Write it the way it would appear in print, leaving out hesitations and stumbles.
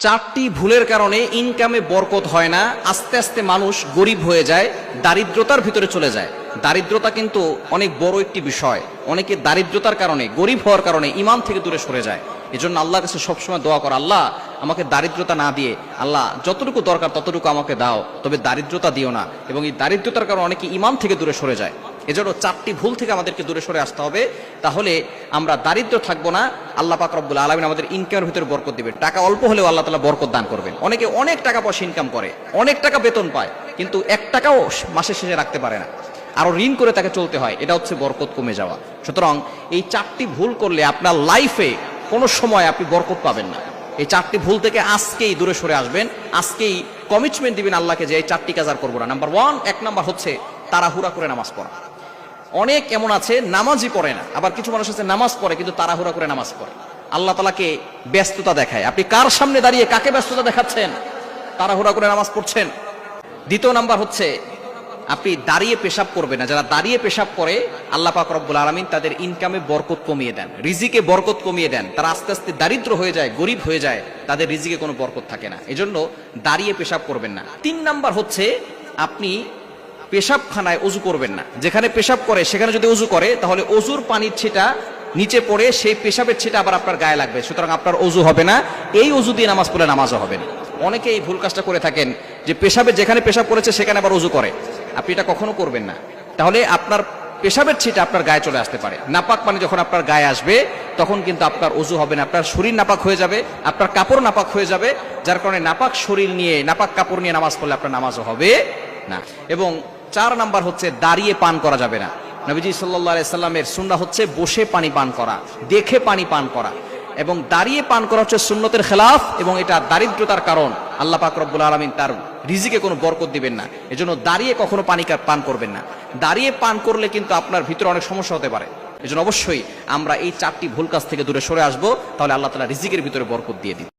চারটি ভুলের কারণে ইনকামে বরকত হয় না, আস্তে আস্তে মানুষ গরিব হয়ে যায়, দারিদ্রতার ভিতরে চলে যায়। দারিদ্রতা কিন্তু অনেক বড় একটি বিষয়। অনেকে দারিদ্রতার কারণে, গরিব হওয়ার কারণে ইমান থেকে দূরে সরে যায়। এজন্য আল্লাহর কাছে সবসময় দোয়া কর, আল্লাহ আমাকে দারিদ্রতা না দিয়ে, আল্লাহ যতটুকু দরকার ততটুকু আমাকে দাও, তবে দারিদ্রতা দিও না। এবং এই দারিদ্রতার কারণে অনেকে ইমান থেকে দূরে সরে যায়। এজন্য চারটি ভুল থেকে আমাদেরকে দূরে সরে আসতে হবে, তাহলে আমরা দারিদ্র থাকবো না। আল্লাহ পাক রব্বুল আলামিন আমাদের ইনকামের ভিতরে বরকত দিবেন। টাকা অল্প হলেও আল্লাহ তাআলা বরকত দান করবেন। অনেকে অনেক টাকা পয়সা ইনকাম করে, অনেক টাকা বেতন পায়, কিন্তু 1 টাকাও মাসের শেষে রাখতে পারে না, আরো ঋণ করে তাকে চলতে হয়। এটা হচ্ছে বরকত কমে যাওয়া। সুতরাং এই চারটি ভুল করলে আপনার লাইফে কোনো সময় আপনি বরকত পাবেন না। এই চারটি ভুল থেকে আজকেই দূরে সরে আসবেন, আজকেই কমিটমেন্ট দিবেন আল্লাহকে যে এই চারটি কাজ আর করবো না। নাম্বার 1, 1 নাম্বার হচ্ছে তাড়াহুড়া করে নামাজ পড়া। অনেক এমন আছে নামাজই পড়ে না, আবার কিছু মানুষ আছে নামাজ পড়ে কিন্তু তাড়াহুড়া করে নামাজ পড়ে। আল্লাহ তাআলাকে ব্যস্ততা দেখায়। আপনি কার সামনে দাঁড়িয়ে কাকে ব্যস্ততা দেখাচ্ছেন? তাড়াহুড়া করে নামাজ পড়ছেন। দ্বিতীয় নাম্বার হচ্ছে আপনি দাঁড়িয়ে পেশাব করবেন না। যারা দাঁড়িয়ে পেশাব করে আল্লাহ পাক রব্বুল আলামিন তাদের ইনকামে বরকত কমিয়ে দেন, রিজিকে বরকত কমিয়ে দেন। তারা আস্তে আস্তে দারিদ্র হয়ে যায়, গরিব হয়ে যায়, তাদের রিজিকে কোনো বরকত থাকে না। এজন্য দাঁড়িয়ে পেশাব করবেন না। 3 নাম্বার হচ্ছে আপনি পেশাবখানায় ওযু করবেন না। যেখানে পেশাব করে সেখানে যদি ওযু করে, তাহলে ওযুর পানির ছিটা নিচে পড়ে সেই পেশাবের ছিটা আবার আপনার গায়ে লাগবে, সুতরাং আপনার ওযু হবে না। এই ওযু দিয়ে নামাজ পড়লে নামাজও হবে না। অনেকে এই ভুল কাজটা করে থাকেন যে পেশাবে যেখানে পেশাব করেছে সেখানে আবার ওযু করে। আপনি এটা কখনো করবেন না, তাহলে আপনার পেশাবের ছিটা আপনার গায়ে চলে আসতে পারে। নাপাক পানি যখন আপনার গায়ে আসবে তখন কিন্তু আপনার ওযু হবে না, আপনার শরীর নাপাক হয়ে যাবে, আপনার কাপড় নাপাক হয়ে যাবে, যার কারণে নাপাক শরীর নিয়ে, নাপাক কাপড় নিয়ে নামাজ পড়লে আপনার নামাজও হবে না। এবং 4 নাম্বার হচ্ছে দাঁড়িয়ে পান করা যাবে না। নবীজি সাল্লাল্লাহু আলাইহি সাল্লামের সুন্নাহ হচ্ছে বসে পানি পান করা, দেখে পানি পান করা। এবং দাঁড়িয়ে পান করা হচ্ছে সুন্নতের খেলাফ, এবং এটা দারিদ্রতার কারণ। আল্লাহ পাক রব্বুল আলামিন তার রিজিকে কোনো বরকত দিবেন না। এজন্য দাঁড়িয়ে কখনো পানি পান করবেন না। দাঁড়িয়ে পান করলে কিন্তু আপনার ভিতরে অনেক সমস্যা হতে পারে। এজন্য অবশ্যই আমরা এই 4টি ভুল কাজ থেকে দূরে সরে আসবো, তাহলে আল্লাহ তাআলা রিজিকের ভিতরে বরকত দিয়ে দিবেন।